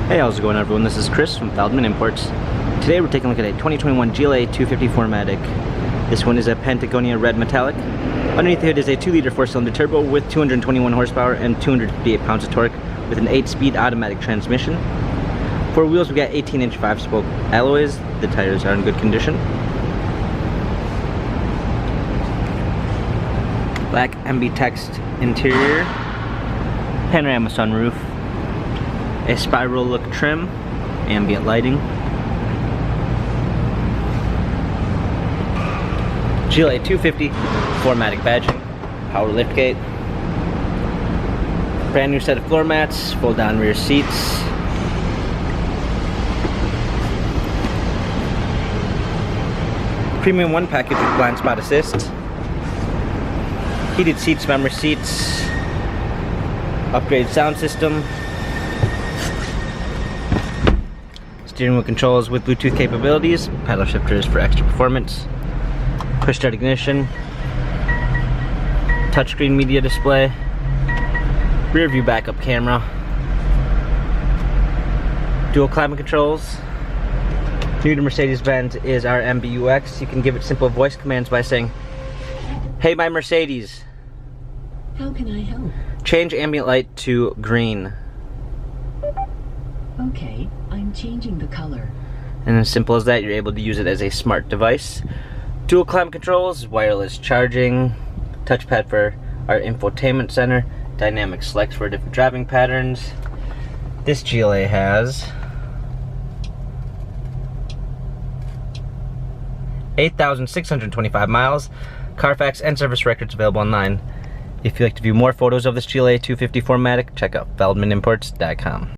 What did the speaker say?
Hey, how's it going everyone? This is Chris from Feldmann Imports. Today we're taking a look at a 2021 GLA 250 4MATIC. This one is a Pentagonia red metallic. Underneath the hood is a 2-liter 4-cylinder turbo with 221 horsepower and 258 pounds of torque with an 8-speed automatic transmission. For wheels we got 18-inch 5-spoke alloys. The tires are in good condition. Black MB text interior. Panorama sunroof. A spiral look trim, ambient lighting. GLA 250 4MATIC badging, power liftgate. Brand new set of floor mats, fold down rear seats. Premium 1 package with blind spot assist. Heated seats, memory seats. Upgraded sound system. Steering wheel controls with Bluetooth capabilities, paddle shifters for extra performance, push start ignition, touchscreen media display, rear view backup camera, dual climate controls. New to Mercedes-Benz is our MBUX. You can give it simple voice commands by saying, "Hey, my Mercedes. How can I help? Change ambient light to green." Okay, I'm changing the color. And as simple as that, you're able to use it as a smart device. Dual climate controls, wireless charging, touchpad for our infotainment center, dynamic selects for different driving patterns. This GLA has 8,625 miles, Carfax and service records available online. If you'd like to view more photos of this GLA 250 4MATIC, check out feldmanimports.com.